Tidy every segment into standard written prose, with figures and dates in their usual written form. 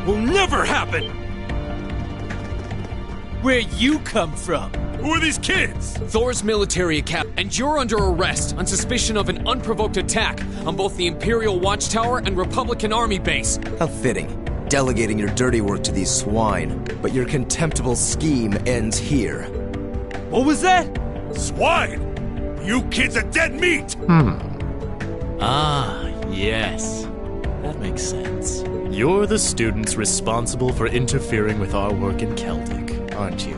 will never happen! Where you come from? Who are these kids? Thor's military academy, and you're under arrest on suspicion of an unprovoked attack on both the Imperial Watchtower and Republican Army base. How fitting. Delegating your dirty work to these swine. But your contemptible scheme ends here. What was that? Swine! You kids are dead meat! Ah, yes. That makes sense. You're the students responsible for interfering with our work in Celtic, aren't you?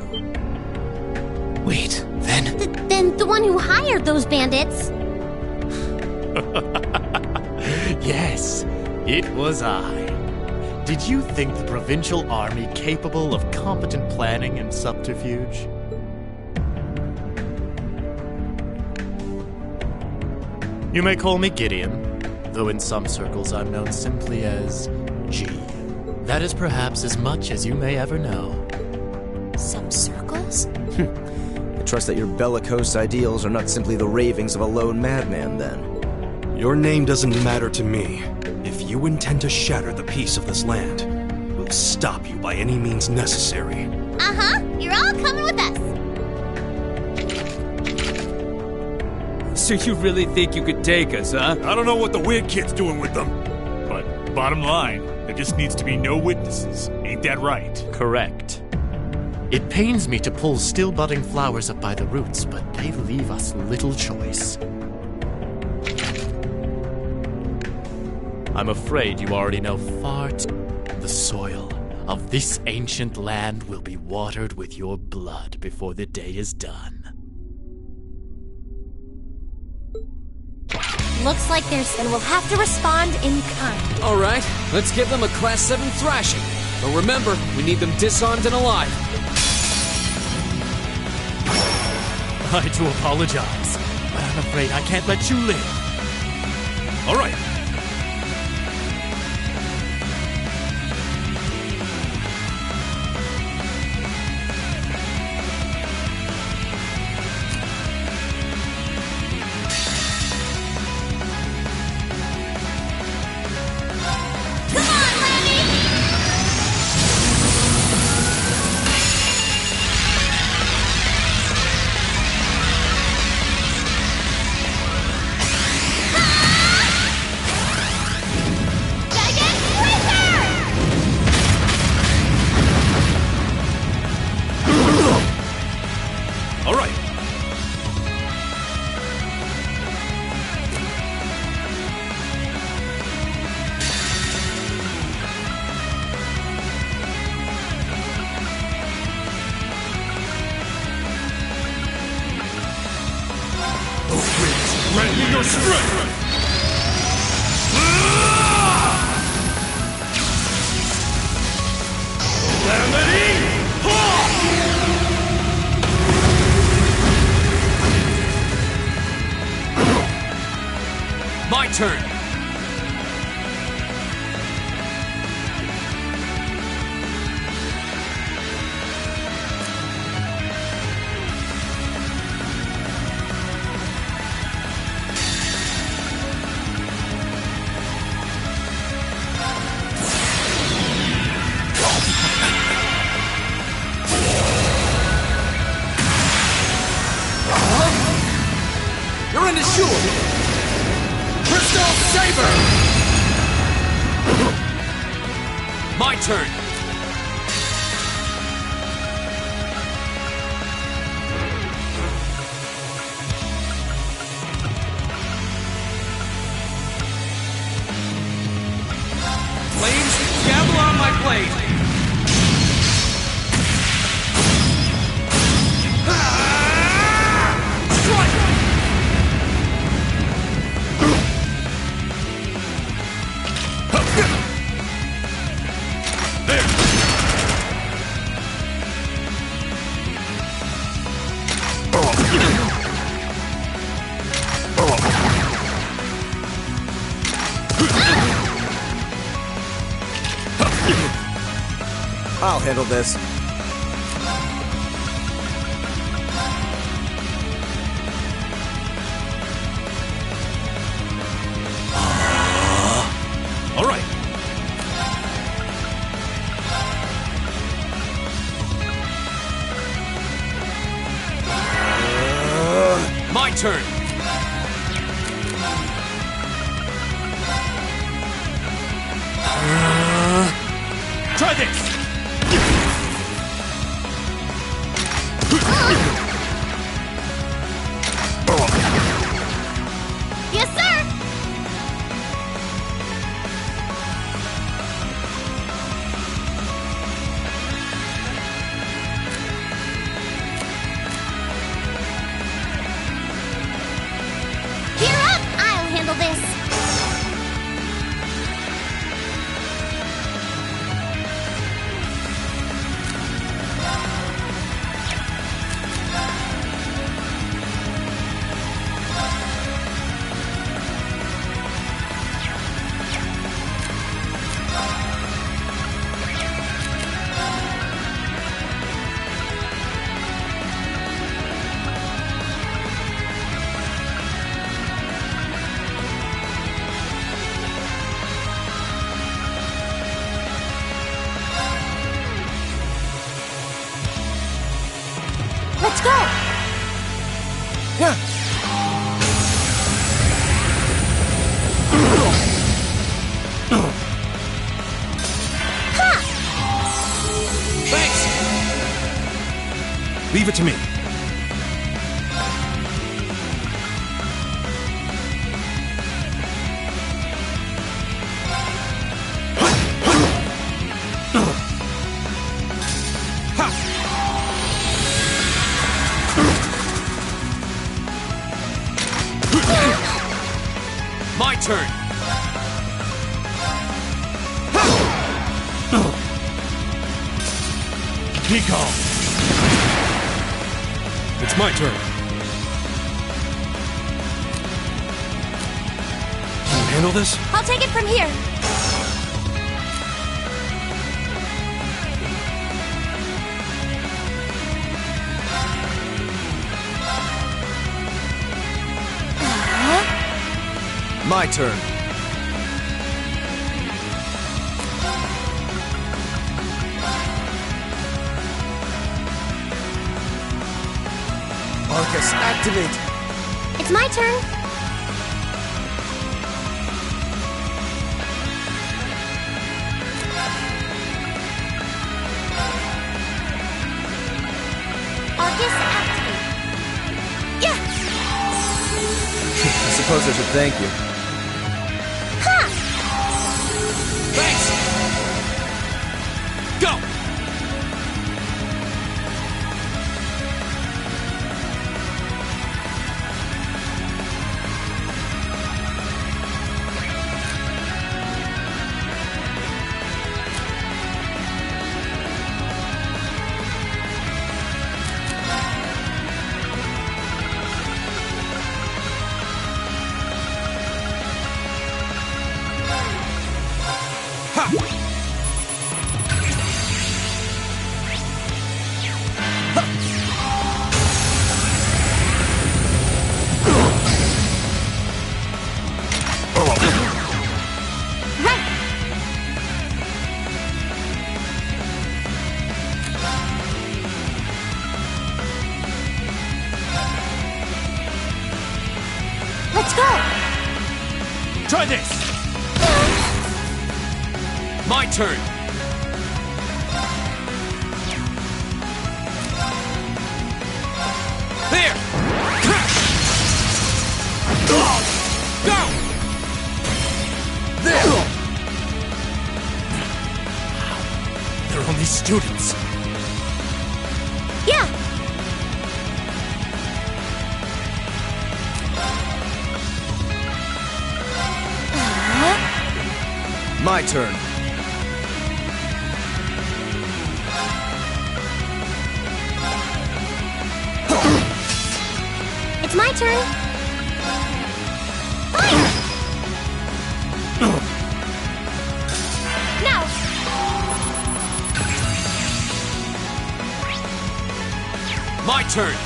Wait, then? Then the one who hired those bandits. Yes, it was I. Did you think the provincial army capable of competent planning and subterfuge? You may call me Gideon, though in some circles I'm known simply as G. That is perhaps as much as you may ever know. Some circles? I trust that your bellicose ideals are not simply the ravings of a lone madman, then. Your name doesn't matter to me. If you intend to shatter the peace of this land, we'll stop you by any means necessary. Uh-huh. You're all coming with us. So you really think you could take us, huh? I don't know what the weird kid's doing with them. But bottom line, there just needs to be no witnesses. Ain't that right? Correct. It pains me to pull still budding flowers up by the roots, but they leave us little choice. I'm afraid you already know far too. The soil of this ancient land will be watered with your blood before the day is done. Looks like and we'll have to respond in kind. All right, let's give them a Class 7 thrashing. But remember, we need them disarmed and alive. I do apologize, but I'm afraid I can't let you live. All right. Grant me your strength! Calamity! My turn! You're in the shoe! Crystal Saber! My turn! Flames, gavel on my blade! I'll handle this. All right. turn. Try this! Yes, sir! Gear up! I'll handle this. Let's go! Thanks! Leave it to me. My turn. Be calm. It's my turn. Can you handle this? I'll take it from here. My turn. Arcus, activate! It's my turn. Arcus, activate. Yeah! I suppose I should thank you. Ha! Thanks! Go! Let's go! Try this! My turn. There! Go! There! They're only students. Yeah! My turn. It's my turn. Fire! Now! My turn.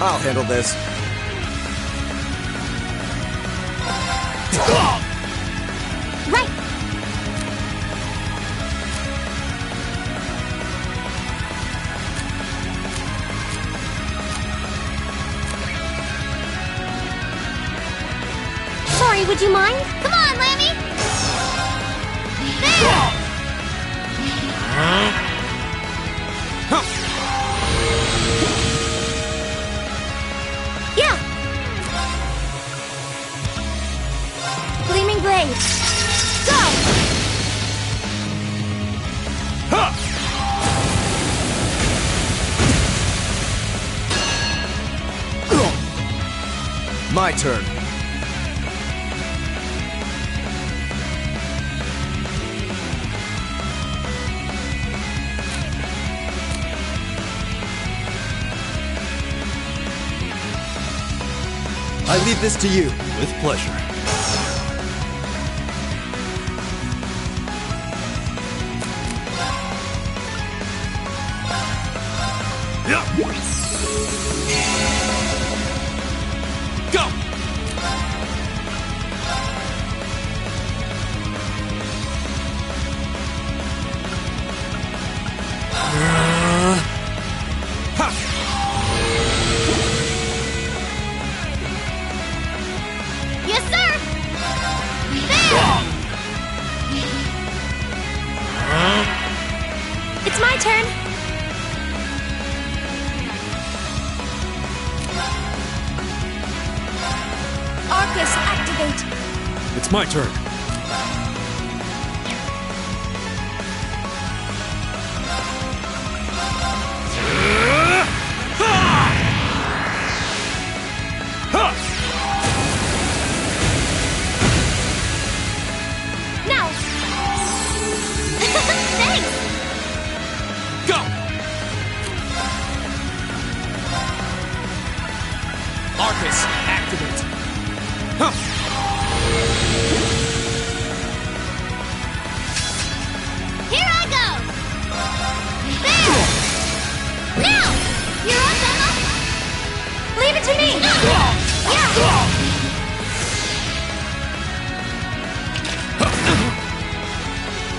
I'll handle this. Right. Sorry, would you mind? Come on, Lammy! There! Yeah! Gleaming blade. Go! My turn. I leave this to you. With pleasure. Go! Yes, sir! There! It's my turn. Arcus, activate. It's my turn. Now! Thanks! Go! Arcus, activate. Here I go! There! Now! You're up, Emma! Leave it to me! Yeah!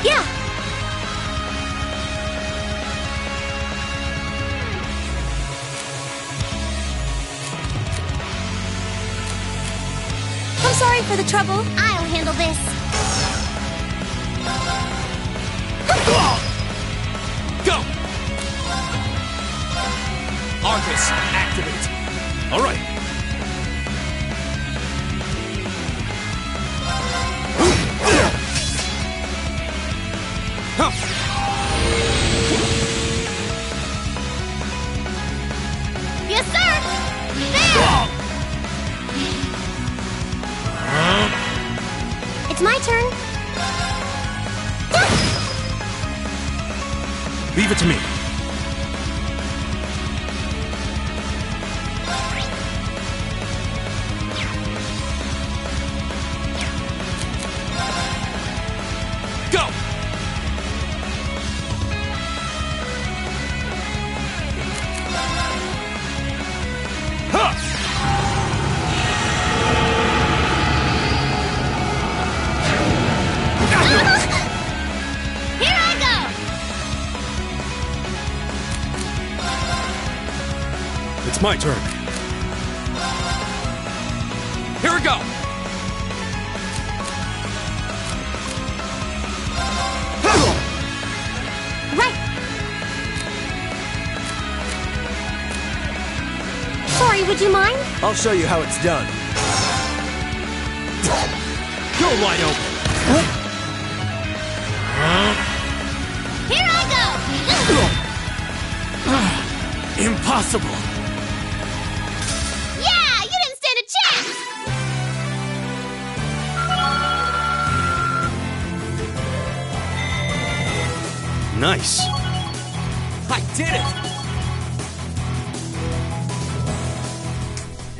Yeah! I'm sorry for the trouble. I'll handle this. Go! Arcus, activate. All right. Yes, sir! There! It's my turn. Leave it to me. Go! Here I go! It's my turn. Here we go! Right! Sorry, would you mind? I'll show you how it's done. You're wide open. Here I go! Impossible. Yeah! You didn't stand a chance! Nice. I did it!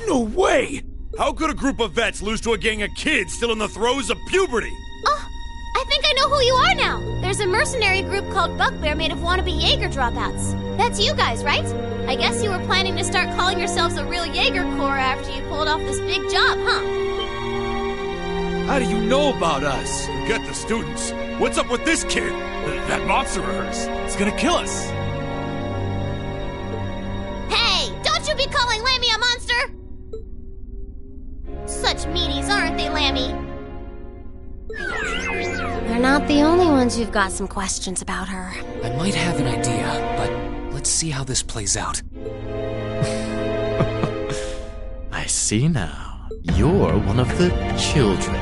No way! How could a group of vets lose to a gang of kids still in the throes of puberty? Oh, I think I know who you are now. There's a mercenary group called Bugbear made of wannabe Jaeger dropouts. That's you guys, right? I guess you were planning to start calling yourselves a real Jaeger Corps after you pulled off this big job, huh? How do you know about us? Get the students. What's up with this kid? That monster of hers. It's gonna kill us. Hey, don't you be calling Lammy a monster! Such meanies, aren't they, Lammy? They're not the only ones who've got some questions about her. I might have an idea, but let's see how this plays out. I see now. You're one of the children,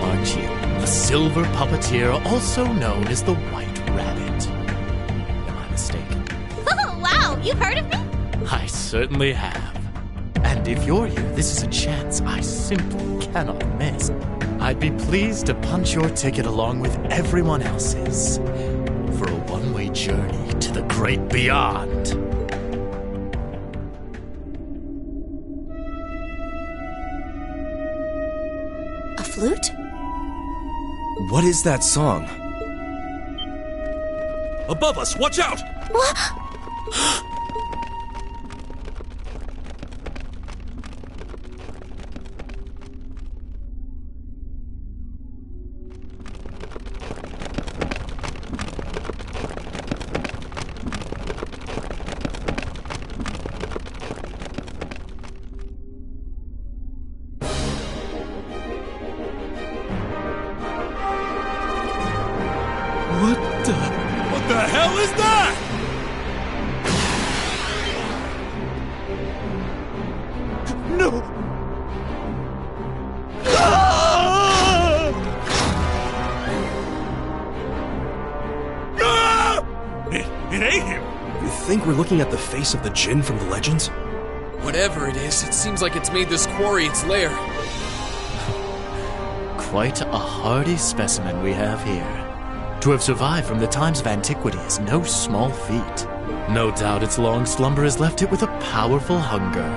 aren't you? The silver puppeteer, also known as the White Rabbit. Am I mistaken? Oh, wow, you've heard of me? I certainly have. And if you're here, this is a chance I simply cannot miss. I'd be pleased to punch your ticket along with everyone else's for a one-way journey to the great beyond. A flute? What is that song? Above us, watch out! What? What the hell is that? No! Ah! Ah! It ate him! You think we're looking at the face of the djinn from the legends? Whatever it is, it seems like it's made this quarry its lair. Quite a hardy specimen we have here. To have survived from the times of antiquity is no small feat. No doubt its long slumber has left it with a powerful hunger.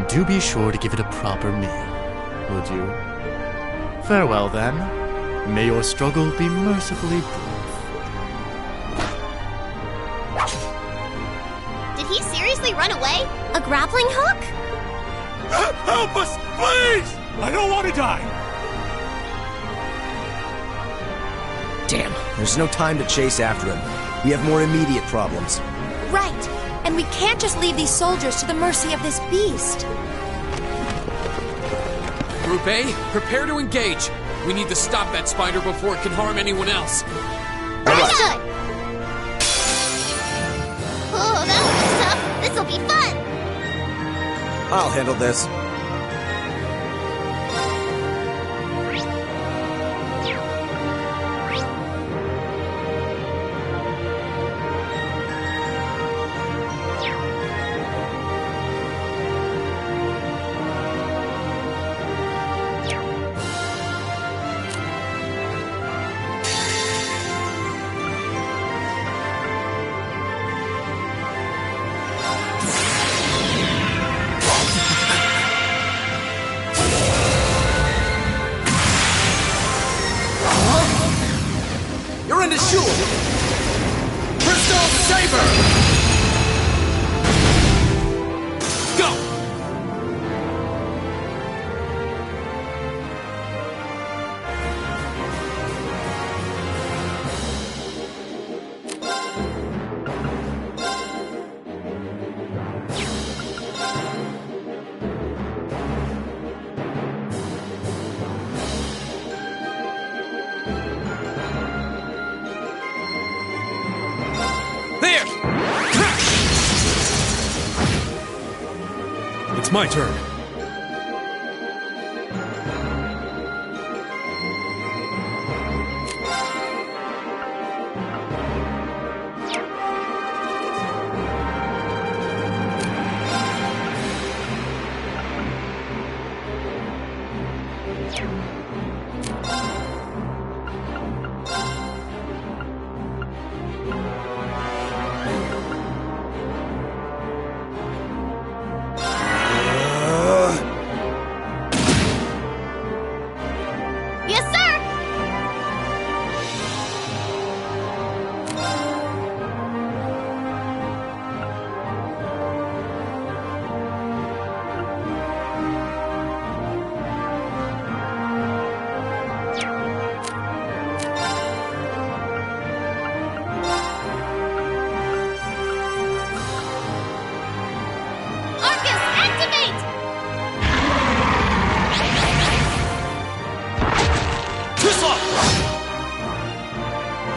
Do be sure to give it a proper meal, would you? Farewell, then. May your struggle be mercifully brief. Did he seriously run away? A grappling hook? Help us, please! I don't want to die! Damn. There's no time to chase after him. We have more immediate problems. Right. And we can't just leave these soldiers to the mercy of this beast. Group A, prepare to engage. We need to stop that spider before it can harm anyone else. Good! Oh, that was tough. This'll be fun! I'll handle this. It's my turn.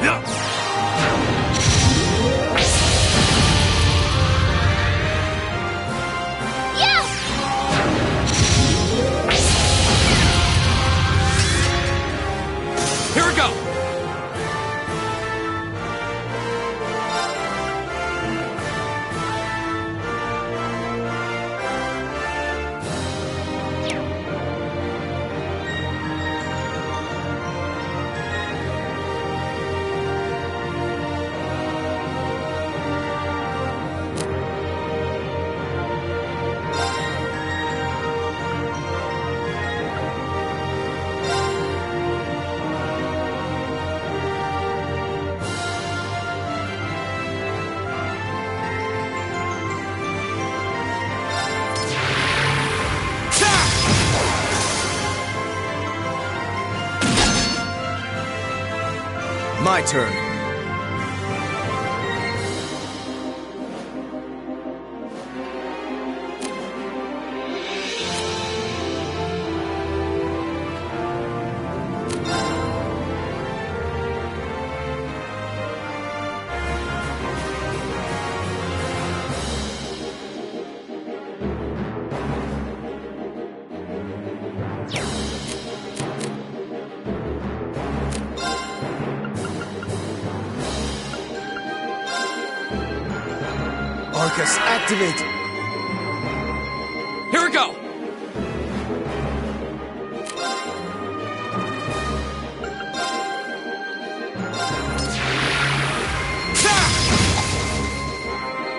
Here we go! My turn. Arcus, activate! Here we go!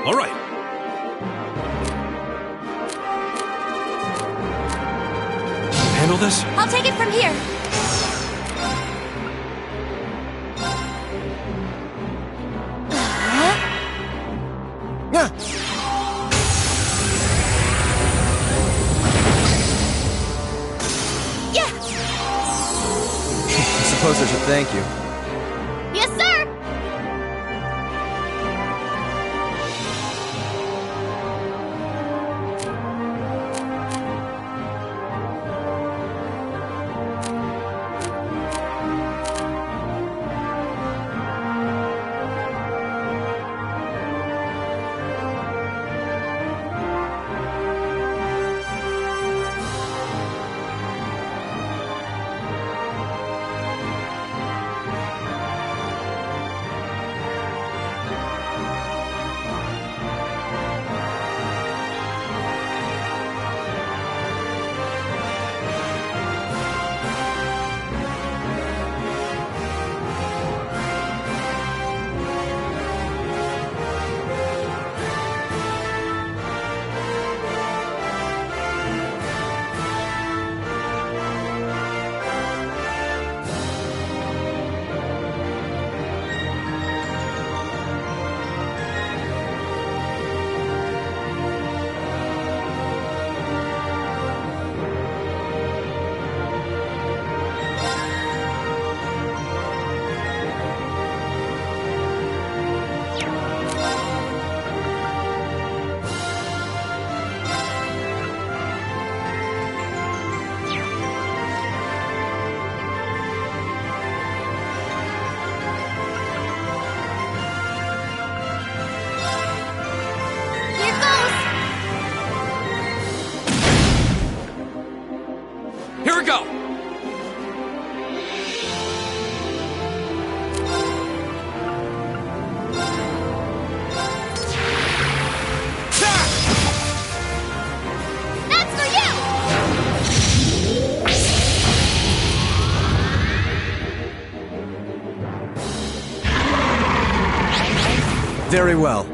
All right. Handle this? I'll take it from here. I suppose I should thank you. Yes, sir! Here we go! That's for you! Very well.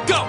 Go!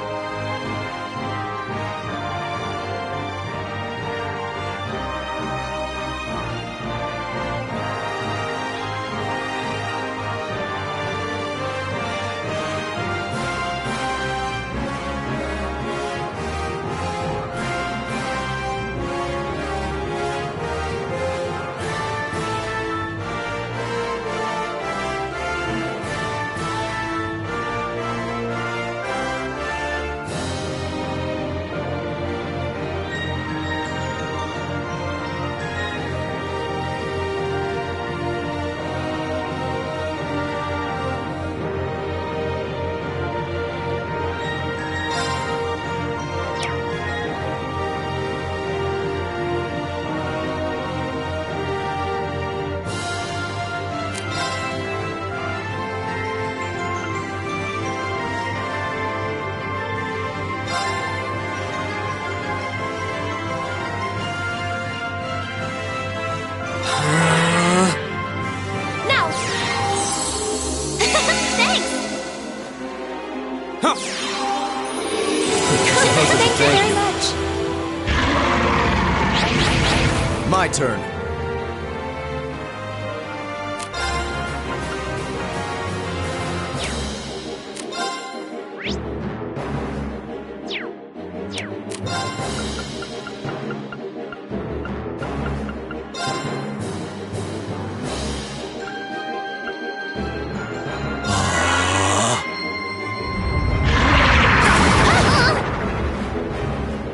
Now! Thanks! Huh. Thank you very much. My turn.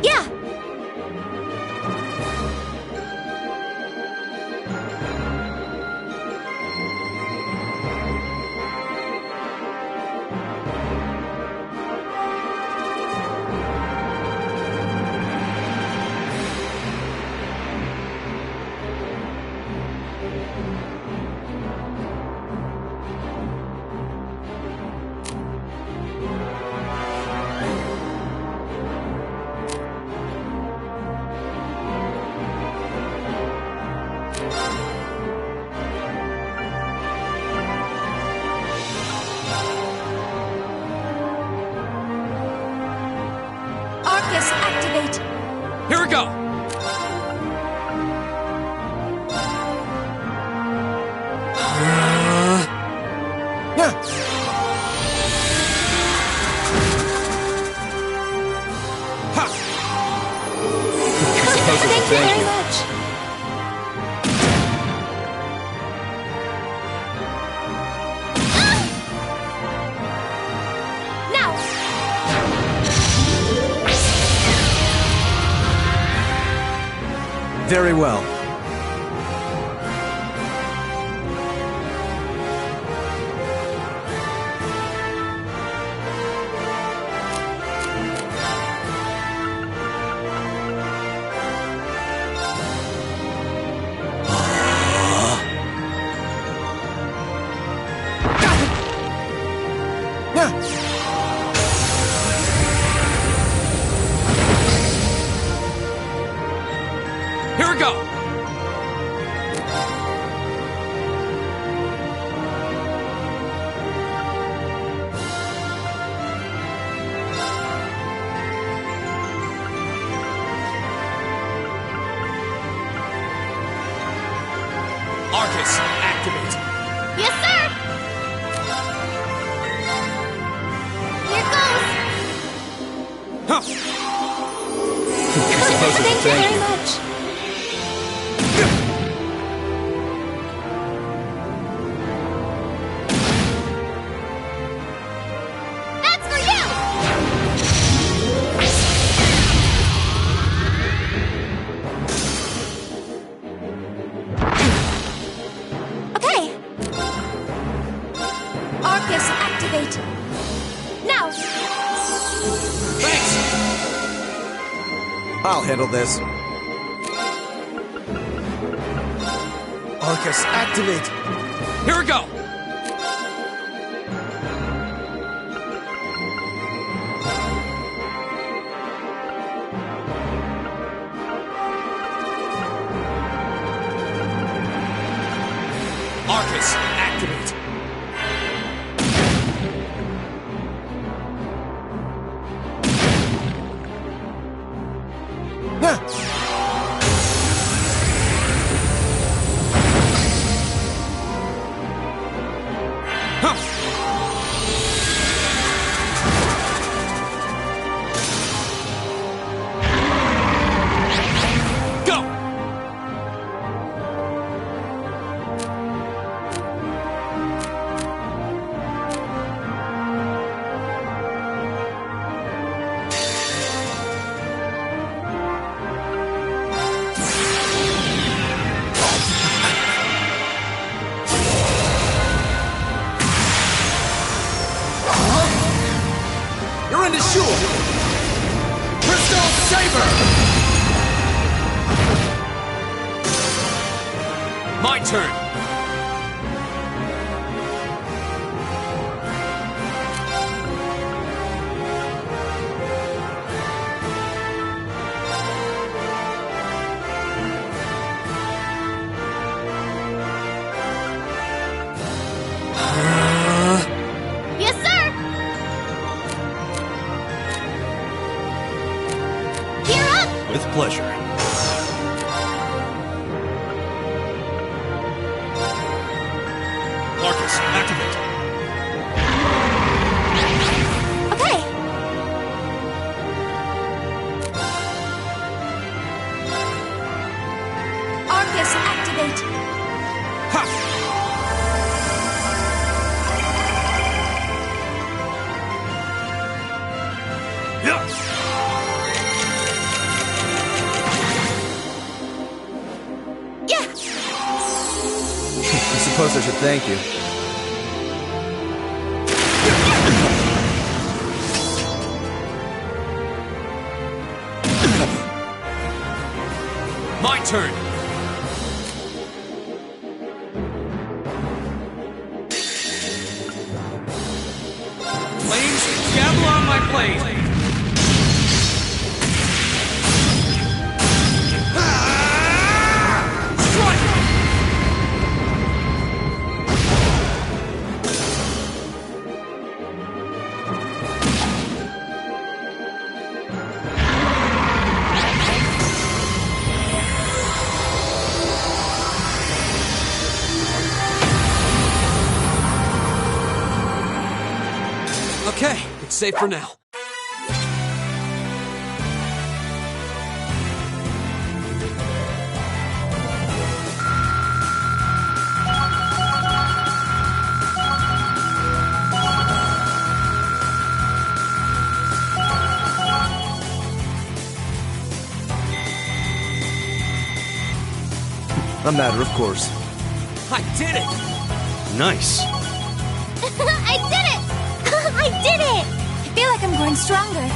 Yeah! Arcus, activate! Here we go! Ha! Thank you very much. Now! Very well. Here we go! Arcus, activate! Yes, sir! Here goes! Huh. Thank you very much. That's for you! Okay. Arcus, activate! Now! Thanks! I'll handle this. Arcus, activate! Here we go! Arcus, activate! Current is sure! Crystal Saber! My turn! Yes, sir! Gear up! With pleasure. Marcus, activate. Okay. Arcus, activate. Ha! Yeah. Yeah. I suppose I should thank you. My turn! Flames, gavel on my blade! Okay, it's safe for now. A matter of course. I did it! Nice. I did it! I did it! I feel like I'm growing stronger.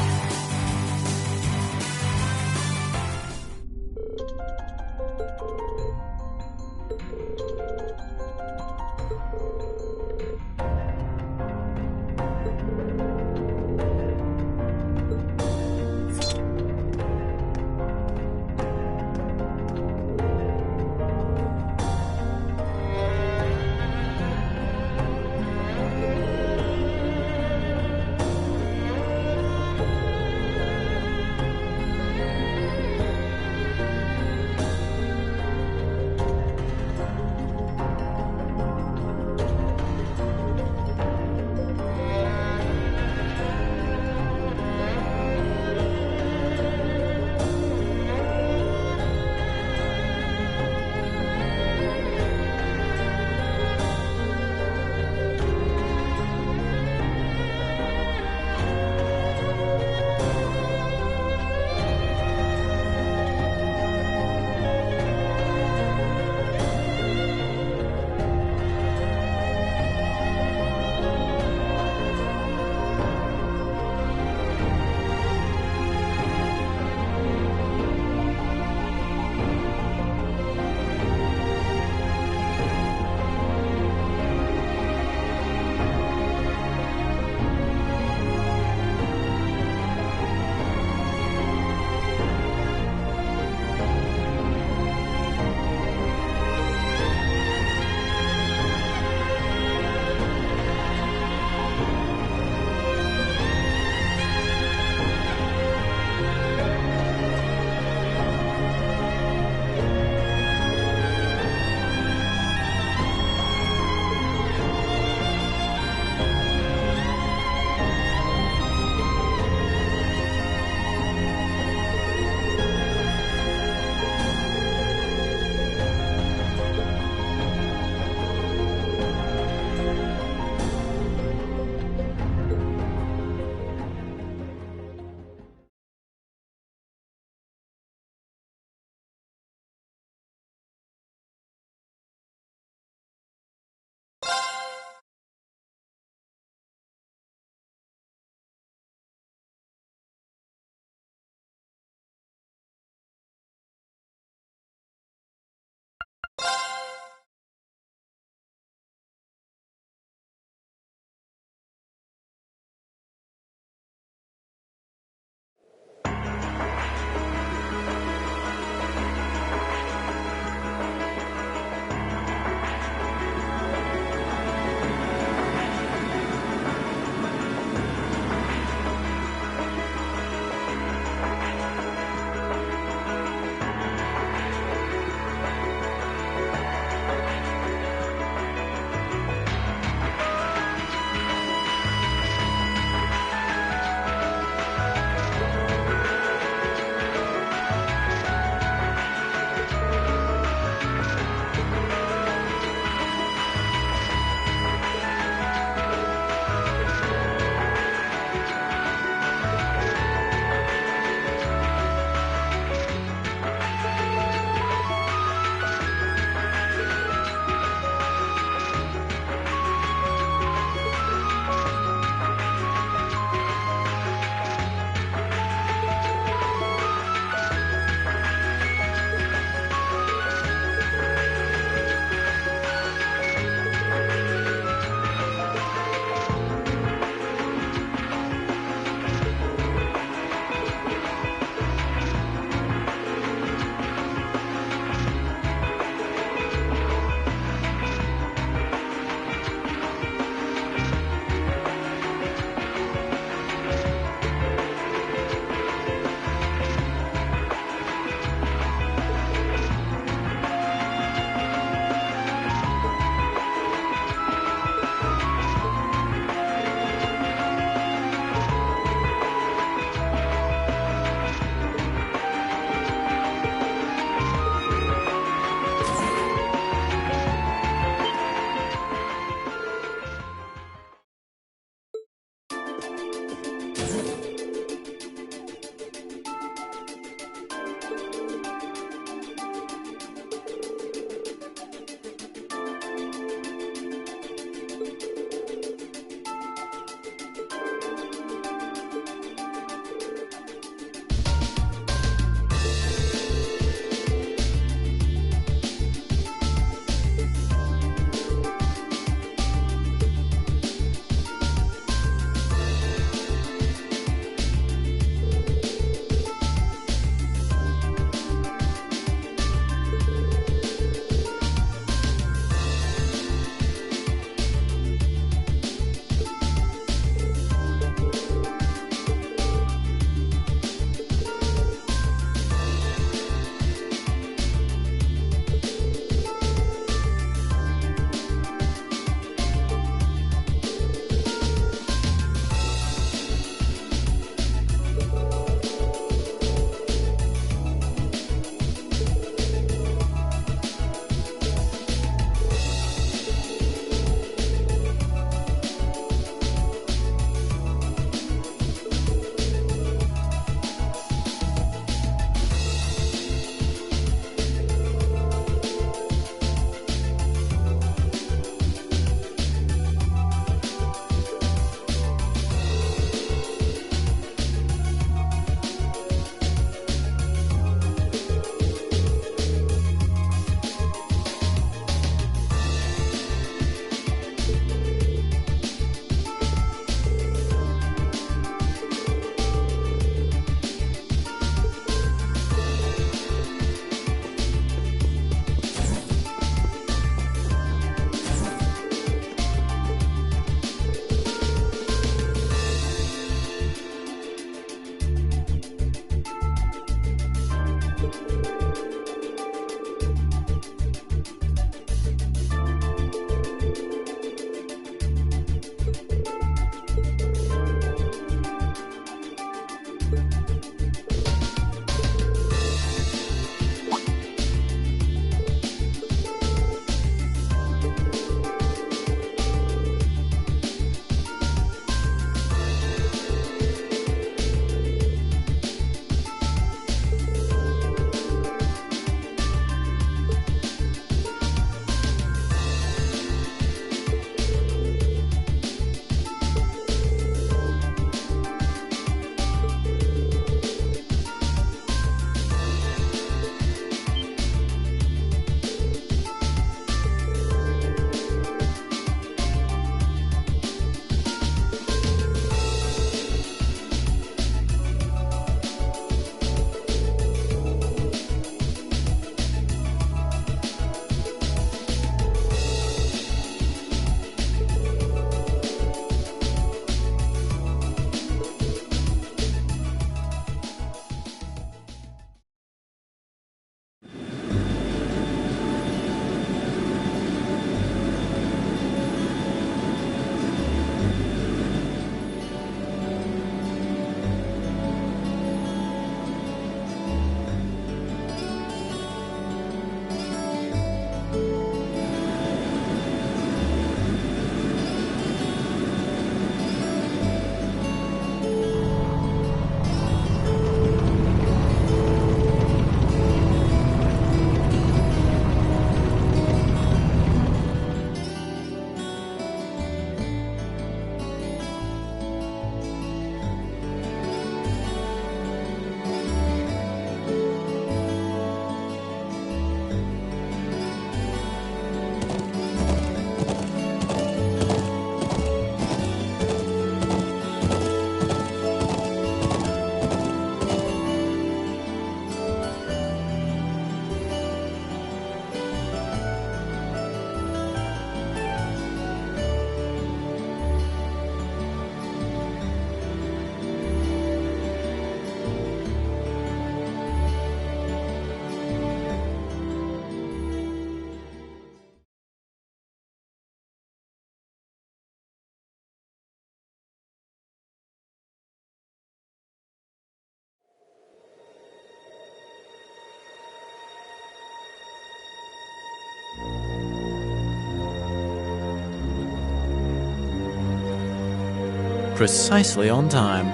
Precisely on time.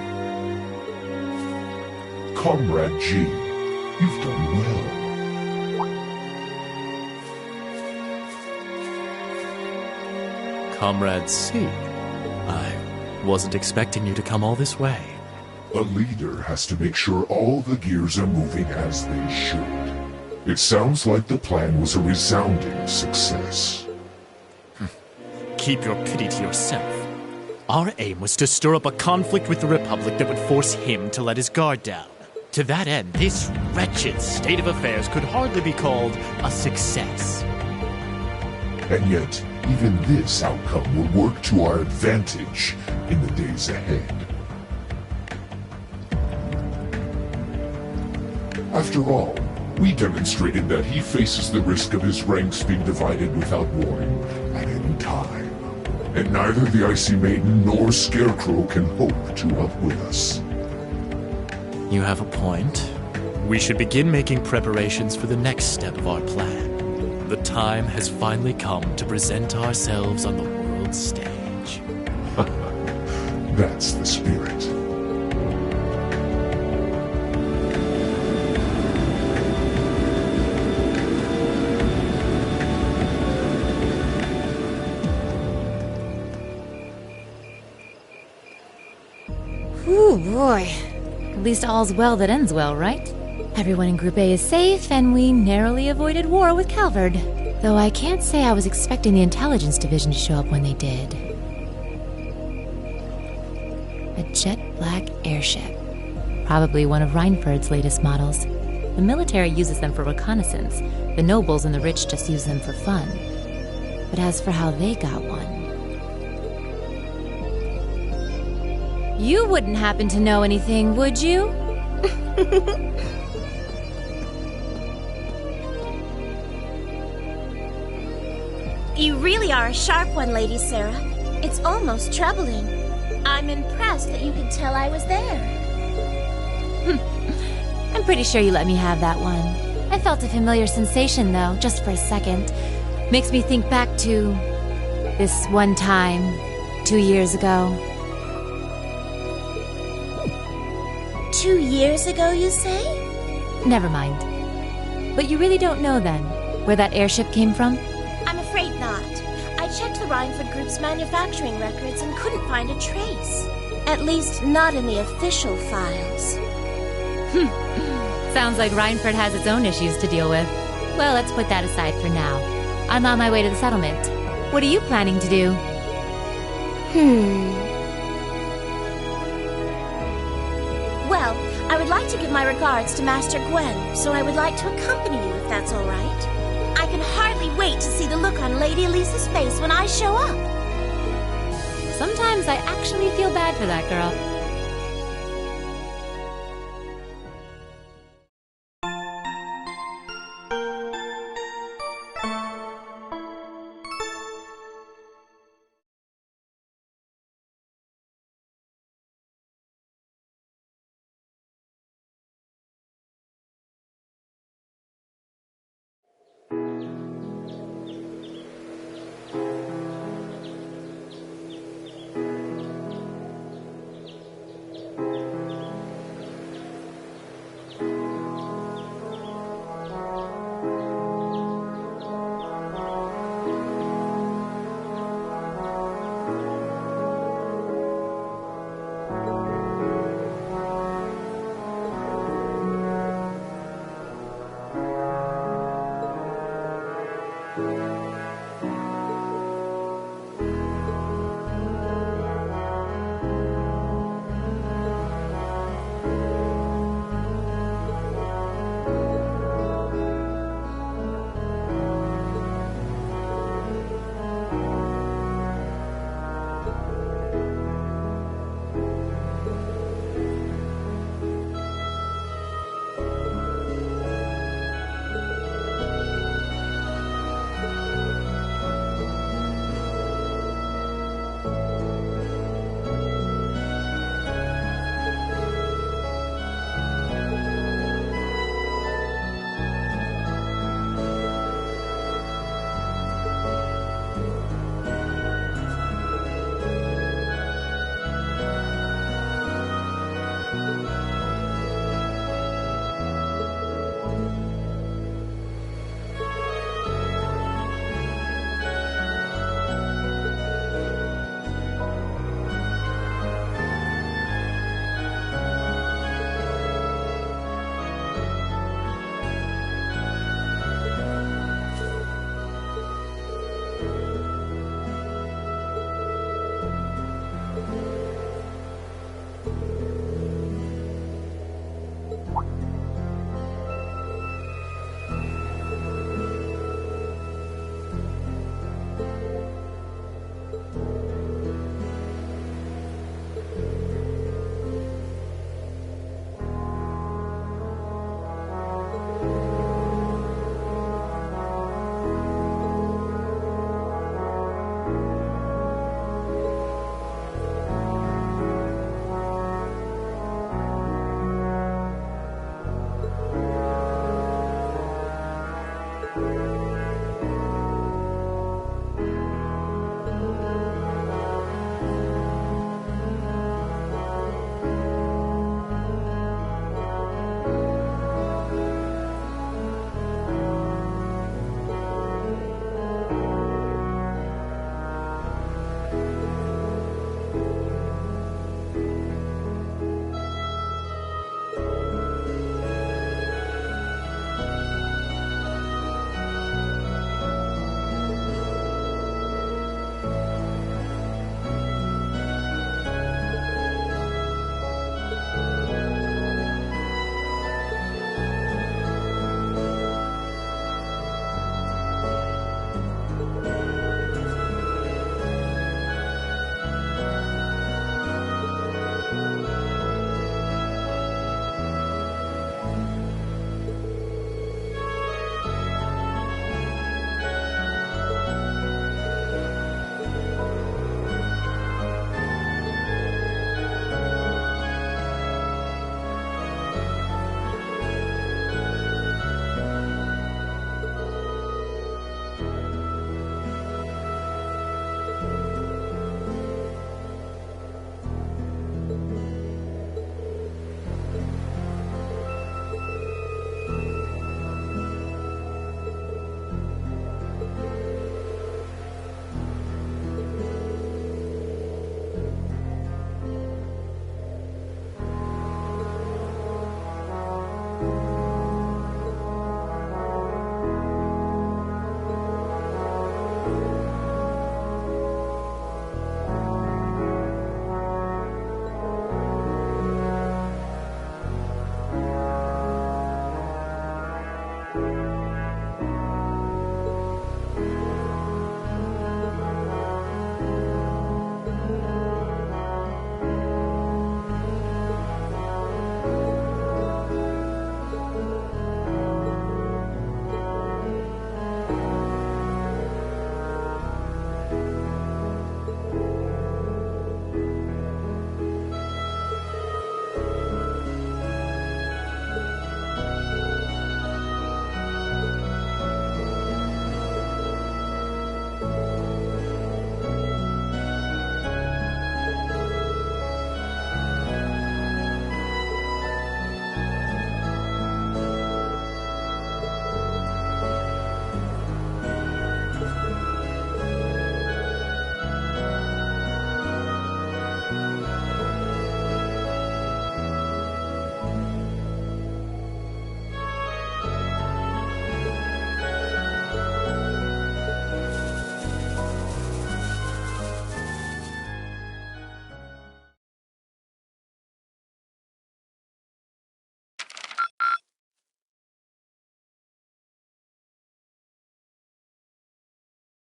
Comrade G, you've done well. Comrade C, I wasn't expecting you to come all this way. A leader has to make sure all the gears are moving as they should. It sounds like the plan was a resounding success. Keep your pity to yourself. Our aim was to stir up a conflict with the Republic that would force him to let his guard down. To that end, this wretched state of affairs could hardly be called a success. And yet, even this outcome will work to our advantage in the days ahead. After all, we demonstrated that he faces the risk of his ranks being divided without warning at any time. And neither the Icy Maiden nor Scarecrow can hope to outwit us. You have a point. We should begin making preparations for the next step of our plan. The time has finally come to present ourselves on the world stage. That's the spirit. Ooh, boy. At least all's well that ends well, right? Everyone in Group A is safe, and we narrowly avoided war with Calvard. Though I can't say I was expecting the Intelligence Division to show up when they did. A jet black airship. Probably one of Reinford's latest models. The military uses them for reconnaissance. The nobles and the rich just use them for fun. But as for how they got one... You wouldn't happen to know anything, would you? You really are a sharp one, Lady Sarah. It's almost troubling. I'm impressed that you could tell I was there. I'm pretty sure you let me have that one. I felt a familiar sensation, though, just for a second. Makes me think back to... this one time, 2 years ago. 2 years ago, you say? Never mind. But you really don't know, then, where that airship came from? I'm afraid not. I checked the Reinford Group's manufacturing records and couldn't find a trace. At least, not in the official files. Sounds like Reinford has its own issues to deal with. Well, let's put that aside for now. I'm on my way to the settlement. What are you planning to do? Well, I would like to give my regards to Master Gwen, so I would like to accompany you if that's all right. I can hardly wait to see the look on Lady Elisa's face when I show up. Sometimes I actually feel bad for that girl.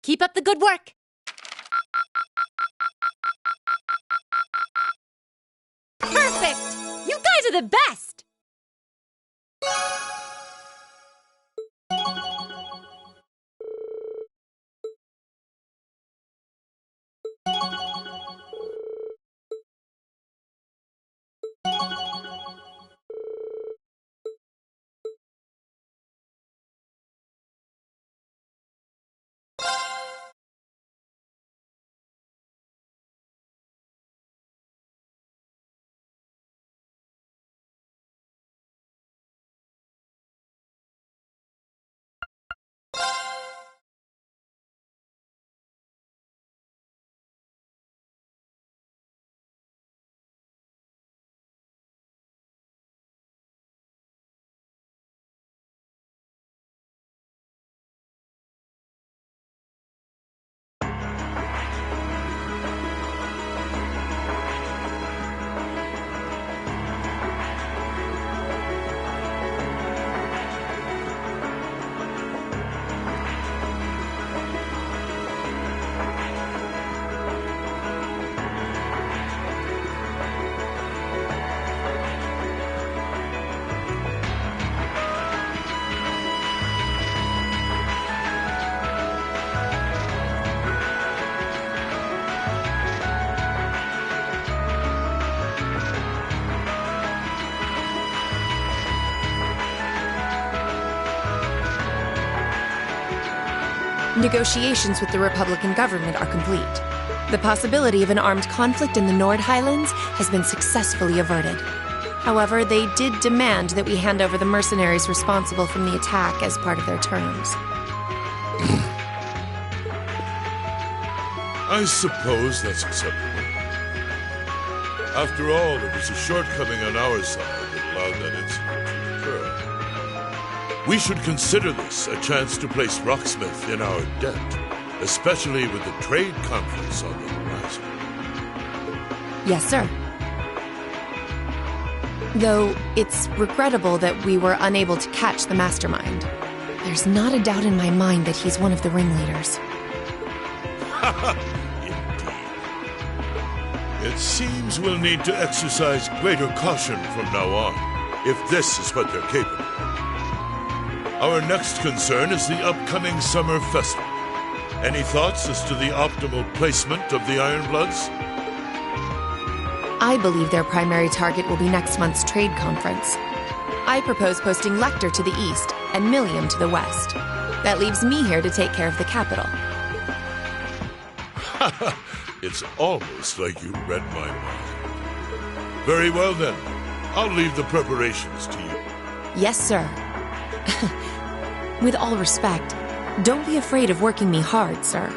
Keep up the good work. Perfect! You guys are the best! Negotiations with the Republican government are complete. The possibility of an armed conflict in the Nord Highlands has been successfully averted. However, they did demand that we hand over the mercenaries responsible from the attack as part of their terms. I suppose that's acceptable. After all, it was a shortcoming on our side that allowed that incident to occur. We should consider this a chance to place Rocksmith in our debt, especially with the trade conference on the horizon. Yes, sir. Though it's regrettable that we were unable to catch the mastermind. There's not a doubt in my mind that he's one of the ringleaders. Indeed. It seems we'll need to exercise greater caution from now on, if this is what they're capable of. Our next concern is the upcoming summer festival. Any thoughts as to the optimal placement of the Ironbloods? I believe their primary target will be next month's trade conference. I propose posting Lecter to the east and Millium to the west. That leaves me here to take care of the capital. It's almost like you read my mind. Very well then. I'll leave the preparations to you. Yes, sir. With all respect, don't be afraid of working me hard, sir.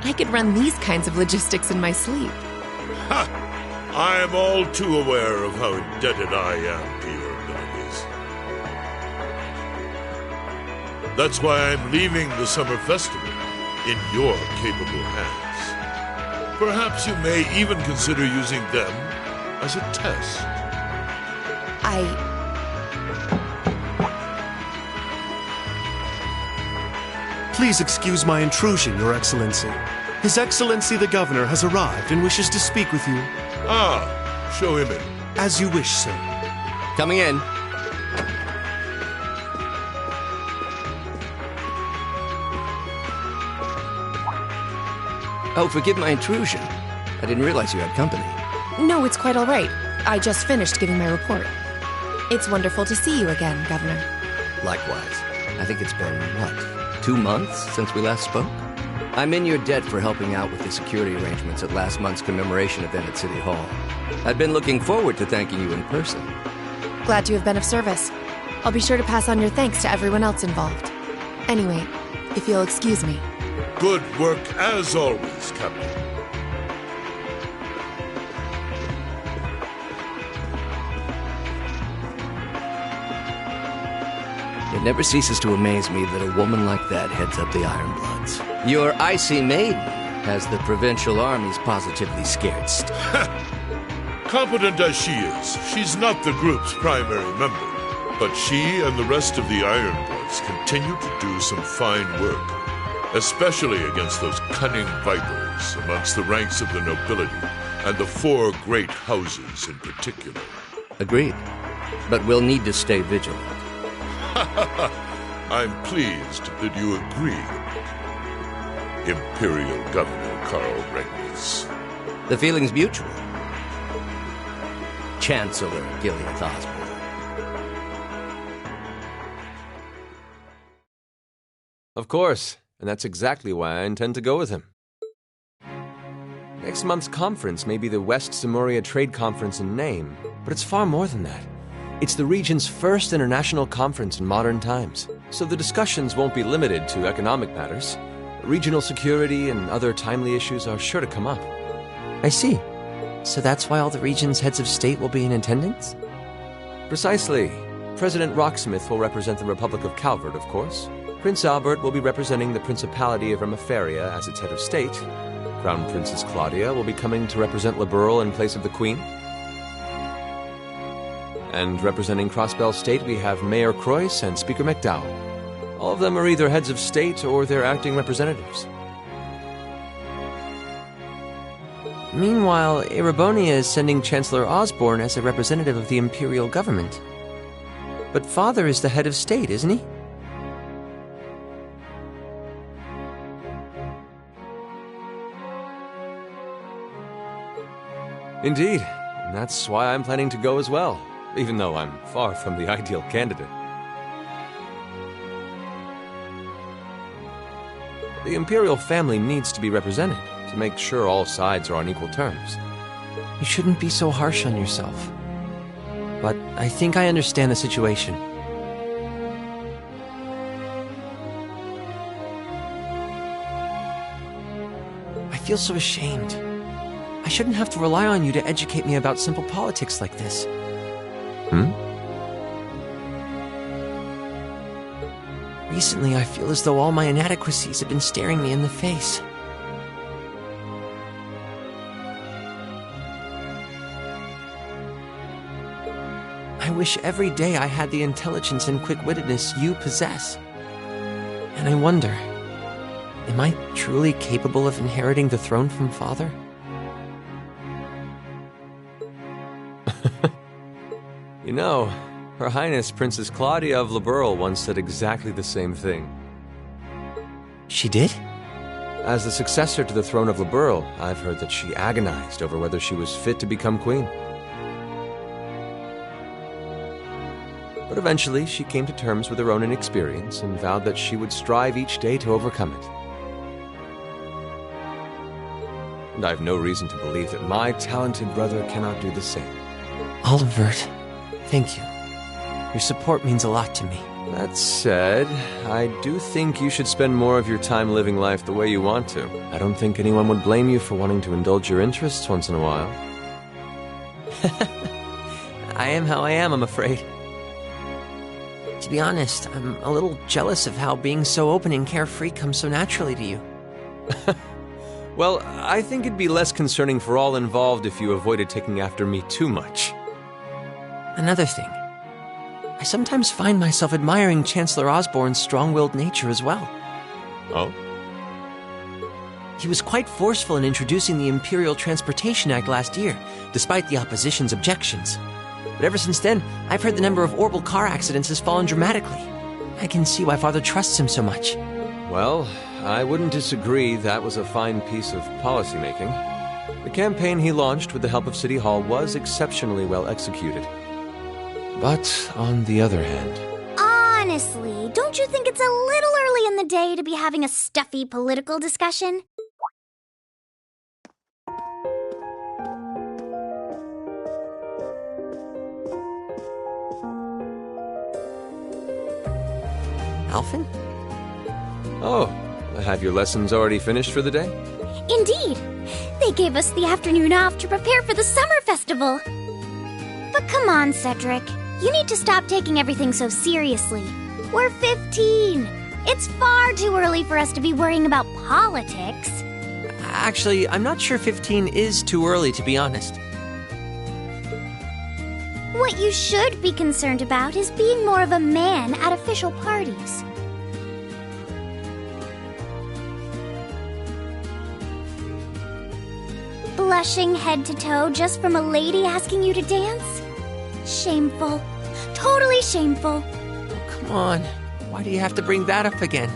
I could run these kinds of logistics in my sleep. Ha! I am all too aware of how indebted I am to your abilities. That's why I'm leaving the summer festival in your capable hands. Perhaps you may even consider using them as a test. Please excuse my intrusion, Your Excellency. His Excellency the Governor has arrived and wishes to speak with you. Ah, show him in. As you wish, sir. Coming in. Oh, forgive my intrusion. I didn't realize you had company. No, it's quite all right. I just finished giving my report. It's wonderful to see you again, Governor. Likewise. I think it's been, 2 months since we last spoke? I'm in your debt for helping out with the security arrangements at last month's commemoration event at City Hall. I'd been looking forward to thanking you in person. Glad to have been of service. I'll be sure to pass on your thanks to everyone else involved. Anyway, if you'll excuse me. Good work as always, Captain. It never ceases to amaze me that a woman like that heads up the Ironbloods. Your icy maiden has the provincial armies positively scared stiff. Competent as she is, she's not the group's primary member. But she and the rest of the Ironbloods continue to do some fine work. especially against those cunning vipers amongst the ranks of the nobility, and the 4 great houses in particular. Agreed. But we'll need to stay vigilant. I'm pleased that you agree, Imperial Governor Karl Regnitz. The feeling's mutual. Chancellor Gilead Osborne. Of course, and that's exactly why I intend to go with him. Next month's conference may be the West Samuria Trade Conference in name, but it's far more than that. It's the region's first international conference in modern times, so the discussions won't be limited to economic matters. Regional security and other timely issues are sure to come up. I see. So that's why all the region's heads of state will be in attendance? Precisely. President Rocksmith will represent the Republic of Calvert, of course. Prince Albert will be representing the Principality of Remaferia as its head of state. Crown Princess Claudia will be coming to represent Liberl in place of the Queen. And representing Crossbell State, we have Mayor Croyce and Speaker McDowell. All of them are either heads of state or their acting representatives. Meanwhile, Erebonia is sending Chancellor Osborne as a representative of the Imperial government. But Father is the head of state, isn't he? Indeed, and that's why I'm planning to go as well, even though I'm far from the ideal candidate. The Imperial family needs to be represented to make sure all sides are on equal terms. You shouldn't be so harsh on yourself. But I think I understand the situation. I feel so ashamed. I shouldn't have to rely on you to educate me about simple politics like this. Recently, I feel as though all my inadequacies have been staring me in the face. I wish every day I had the intelligence and quick-wittedness you possess. And I wonder, am I truly capable of inheriting the throne from Father? You know, Her Highness Princess Claudia of Liberl once said exactly the same thing. She did? As the successor to the throne of Liberl, I've heard that she agonized over whether she was fit to become queen. But eventually, she came to terms with her own inexperience and vowed that she would strive each day to overcome it. And I have no reason to believe that my talented brother cannot do the same. Olivert, thank you. Your support means a lot to me. That said, I do think you should spend more of your time living life the way you want to. I don't think anyone would blame you for wanting to indulge your interests once in a while. I am how I am, I'm afraid. To be honest, I'm a little jealous of how being so open and carefree comes so naturally to you. Well, I think it'd be less concerning for all involved if you avoided taking after me too much. Another thing. I sometimes find myself admiring Chancellor Osborne's strong-willed nature as well. Oh? He was quite forceful in introducing the Imperial Transportation Act last year, despite the opposition's objections. But ever since then, I've heard the number of orbital car accidents has fallen dramatically. I can see why Father trusts him so much. Well, I wouldn't disagree that was a fine piece of policymaking. The campaign he launched with the help of City Hall was exceptionally well executed. But on the other hand... Honestly, don't you think it's a little early in the day to be having a stuffy political discussion? Alphen? Oh, have your lessons already finished for the day? Indeed. They gave us the afternoon off to prepare for the summer festival. But come on, Cedric. You need to stop taking everything so seriously. We're 15. It's far too early for us to be worrying about politics. Actually, I'm not sure 15 is too early, to be honest. What you should be concerned about is being more of a man at official parties. blushing head to toe just from a lady asking you to dance? Shameful. Totally shameful. Come on. Why do you have to bring that up again?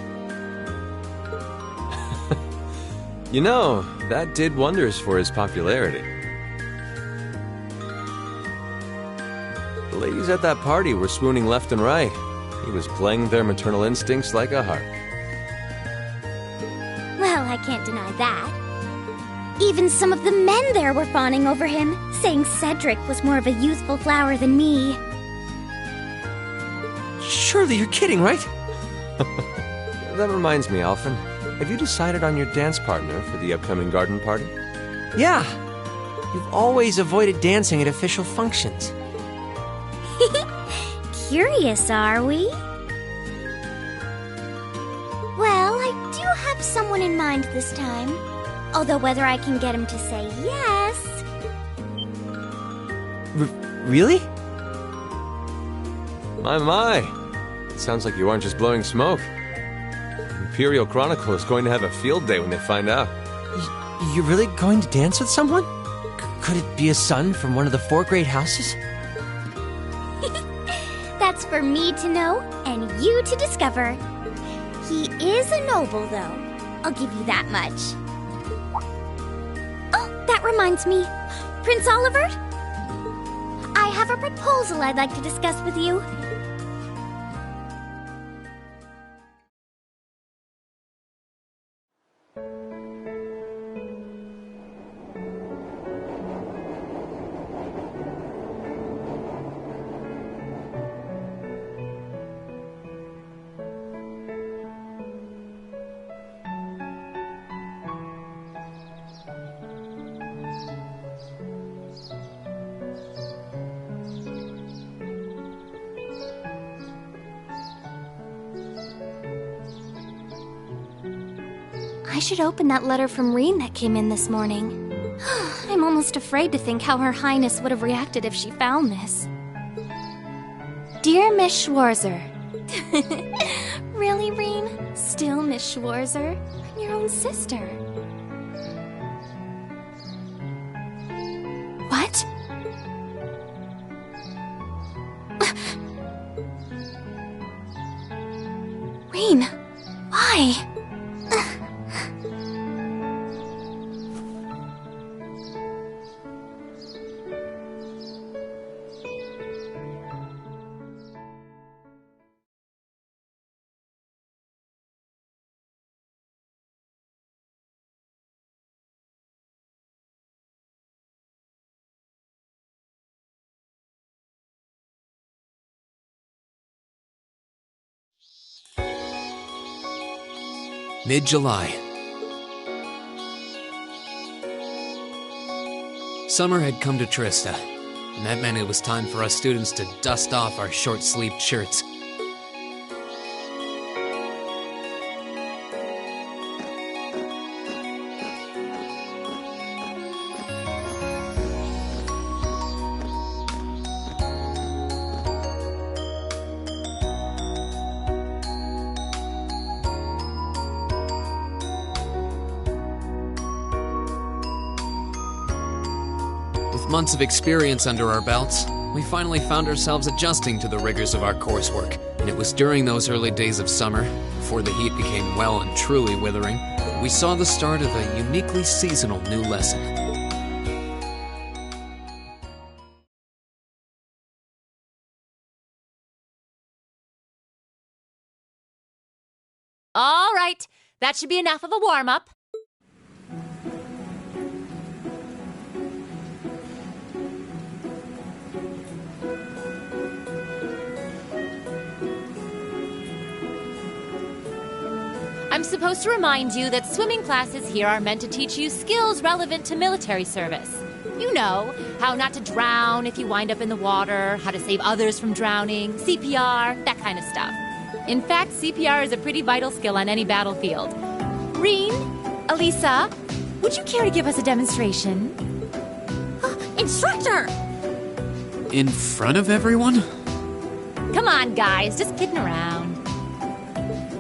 You know, that did wonders for his popularity. The ladies at that party were swooning left and right. He was playing their maternal instincts like a harp. Well, I can't deny that. Even some of the men there were fawning over him, saying Cedric was more of a youthful flower than me. Surely you're kidding, right? That reminds me, Alphen. Have you decided on your dance partner for the upcoming garden party? Yeah. You've always avoided dancing at official functions. Curious, are we? Well, I do have someone in mind this time. Although whether I can get him to say yes... Really? My. It sounds like you aren't just blowing smoke. Imperial Chronicle is going to have a field day when they find out. You're really going to dance with someone? Could it be a son from one of the 4 great houses? That's for me to know and you to discover. He is a noble, though. I'll give you that much. Oh, that reminds me. Prince Olivert? I have a proposal I'd like to discuss with you. I should open that letter from Reen that came in this morning. I'm almost afraid to think how Her Highness would have reacted if she found this. Dear Miss Schwarzer. Really, Reen? Still Miss Schwarzer? I'm your own sister. What? Reen, why? Mid-July. Summer had come to Trista, and that meant it was time for us students to dust off our short-sleeved shirts. Months of experience under our belts, we finally found ourselves adjusting to the rigors of our coursework, and it was during those early days of summer, before the heat became well and truly withering, we saw the start of a uniquely seasonal new lesson. All right, that should be enough of a warm-up. I'm supposed to remind you that swimming classes here are meant to teach you skills relevant to military service. You know, how not to drown if you wind up in the water, how to save others from drowning, CPR, that kind of stuff. In fact, CPR is a pretty vital skill on any battlefield. Reen, Elisa, would you care to give us a demonstration? Instructor! In front of everyone? Come on, guys, just kidding around.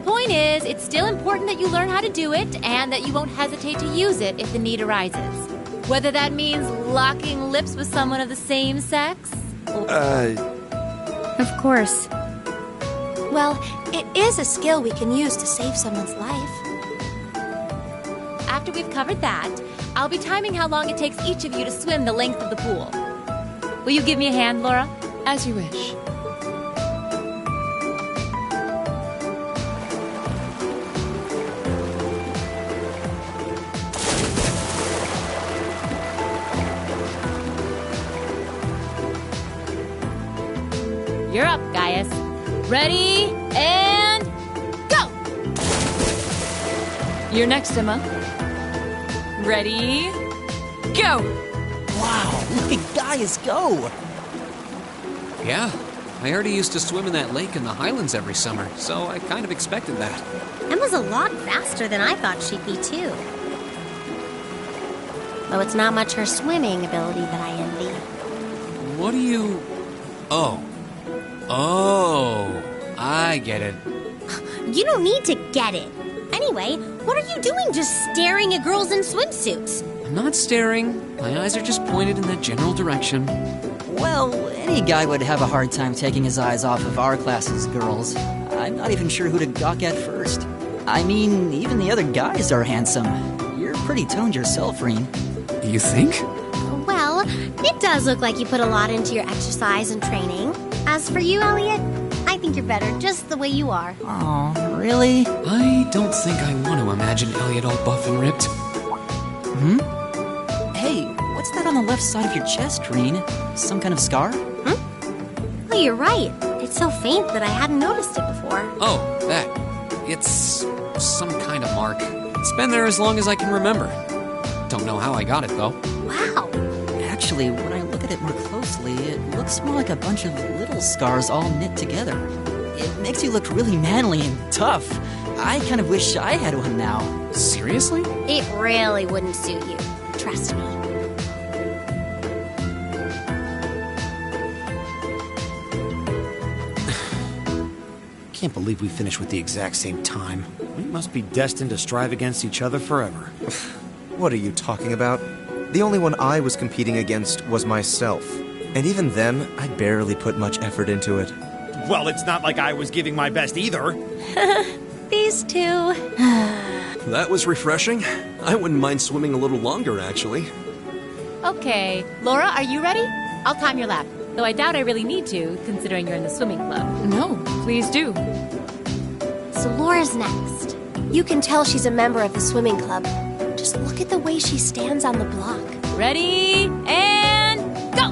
Point is, it's still important that you learn how to do it and that you won't hesitate to use it if the need arises. Whether that means locking lips with someone of the same sex? Of course. Well, it is a skill we can use to save someone's life. After we've covered that, I'll be timing how long it takes each of you to swim the length of the pool. Will you give me a hand, Laura? As you wish. You're up, Gaius. Ready, and go! You're next, Emma. Ready, go! Wow, look at Gaius go! Yeah, I already used to swim in that lake in the Highlands every summer, so I kind of expected that. Emma's a lot faster than I thought she'd be, too. Though it's not much her swimming ability that I envy. What do you... Oh, I get it. You don't need to get it. Anyway, what are you doing just staring at girls in swimsuits? I'm not staring. My eyes are just pointed in that general direction. Well, any guy would have a hard time taking his eyes off of our class's girls. I'm not even sure who to gawk at first. I mean, even the other guys are handsome. You're pretty toned yourself, Reen. You think? Well, it does look like you put a lot into your exercise and training. As for you, Elliot, I think you're better just the way you are. Oh, really? I don't think I want to imagine Elliot all buff and ripped. Hey, what's that on the left side of your chest, Reen? Some kind of scar? Oh, you're right. It's so faint that I hadn't noticed it before. Oh, that. It's some kind of mark. It's been there as long as I can remember. Don't know how I got it, though. Wow. Actually, when I look at it more closely, it looks more like a bunch of little scars all knit together. It makes you look really manly and tough. I kind of wish I had one now. Seriously? It really wouldn't suit you. Trust me. Can't believe we finished with the exact same time. We must be destined to strive against each other forever. What are you talking about? The only one I was competing against was myself. And even then, I barely put much effort into it. Well, it's not like I was giving my best either. These two. That was refreshing. I wouldn't mind swimming a little longer, actually. Okay, Laura, are you ready? I'll time your lap. Though I doubt I really need to, considering you're in the swimming club. No, please do. So Laura's next. You can tell she's a member of the swimming club. Just look at the way she stands on the block. Ready, and go!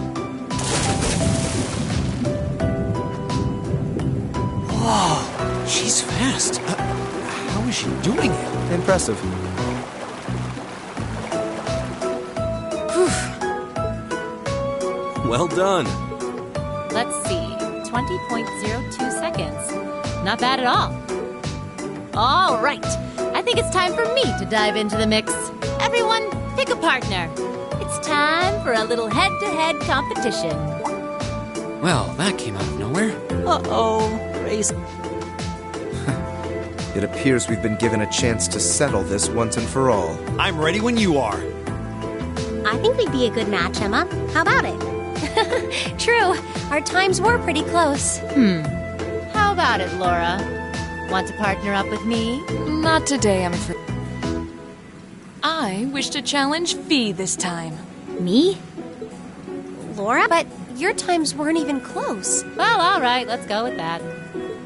Whoa, she's fast. How is she doing it? Impressive. Well done. Let's see, 20.02 seconds. Not bad at all. All right, I think it's time for me to dive into the mix. Everyone, pick a partner. It's time for a little head-to-head competition. Well, that came out of nowhere. Uh-oh, Grace. It appears we've been given a chance to settle this once and for all. I'm ready when you are. I think we'd be a good match, Emma. How about it? True, our times were pretty close. How about it, Laura? Want to partner up with me? Not today, I'm afraid. I wish to challenge Fee this time. Me? Laura? But your times weren't even close. Well, all right, let's go with that.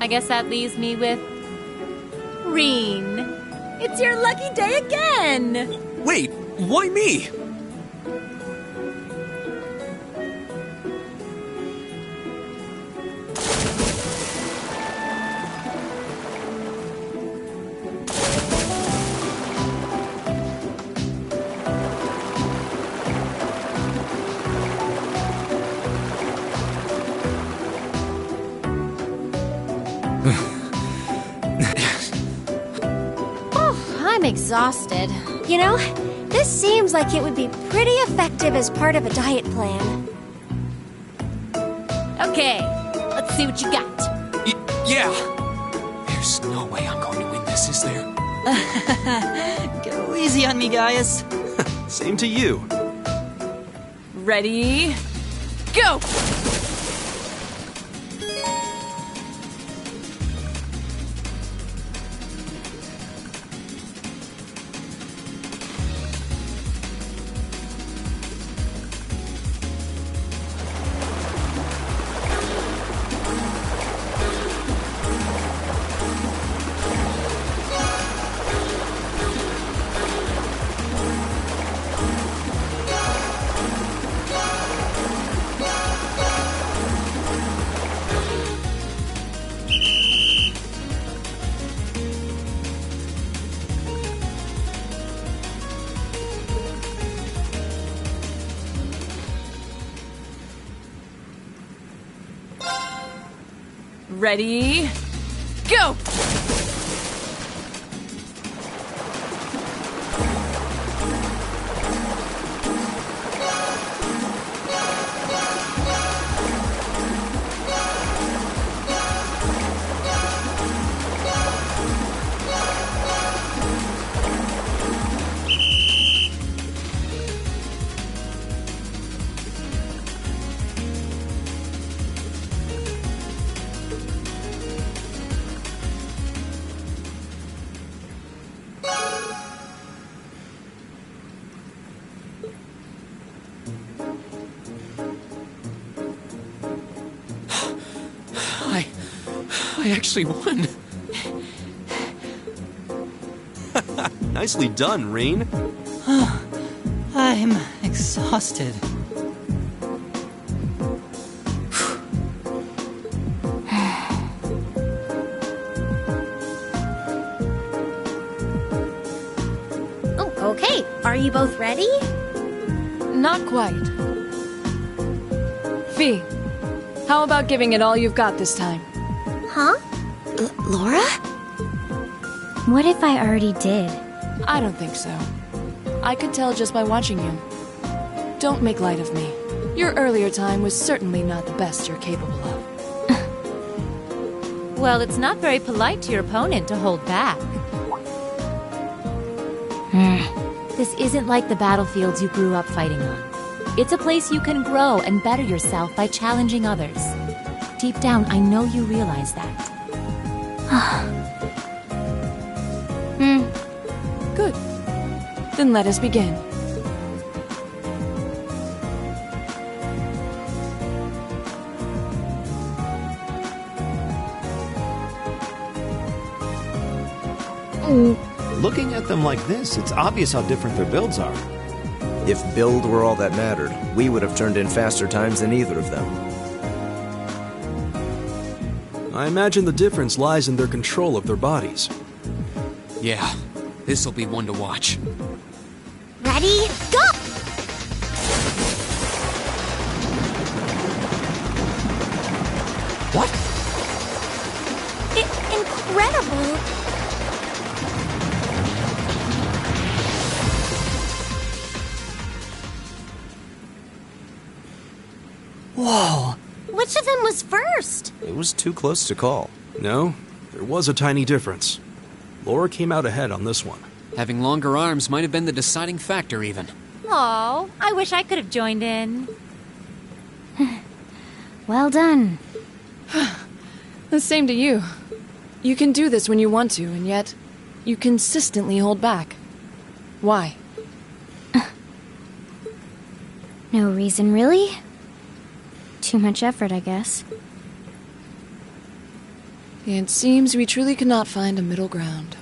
I guess that leaves me with... Reen. It's your lucky day again! Wait, why me? I'm exhausted. You know, this seems like it would be pretty effective as part of a diet plan. Okay, let's see what you got. Yeah. There's no way I'm going to win this, is there? Go easy on me, Gaius. Same to you. Ready? Go! Ready? Go! I actually won. Nicely done, Rain. I'm exhausted. Oh, okay. Are you both ready? Not quite. Fee, how about giving it all you've got this time? Huh? Laura? What if I already did? I don't think so. I could tell just by watching you. Don't make light of me. Your earlier time was certainly not the best you're capable of. Well, it's not very polite to your opponent to hold back. This isn't like the battlefields you grew up fighting on. It's a place you can grow and better yourself by challenging others. Deep down, I know you realize that. Good. Then let us begin. Looking at them like this, it's obvious how different their builds are. If build were all that mattered, we would have turned in faster times than either of them. I imagine the difference lies in their control of their bodies. Yeah, this'll be one to watch. Ready? Go! What? Incredible! Whoa! Which of them was first? It was too close to call. No, there was a tiny difference. Laura came out ahead on this one. Having longer arms might have been the deciding factor, even. Aw, I wish I could have joined in. Well done. The same to you. You can do this when you want to, and yet you consistently hold back. Why? No reason, really? Too much effort, I guess. It seems we truly cannot find a middle ground.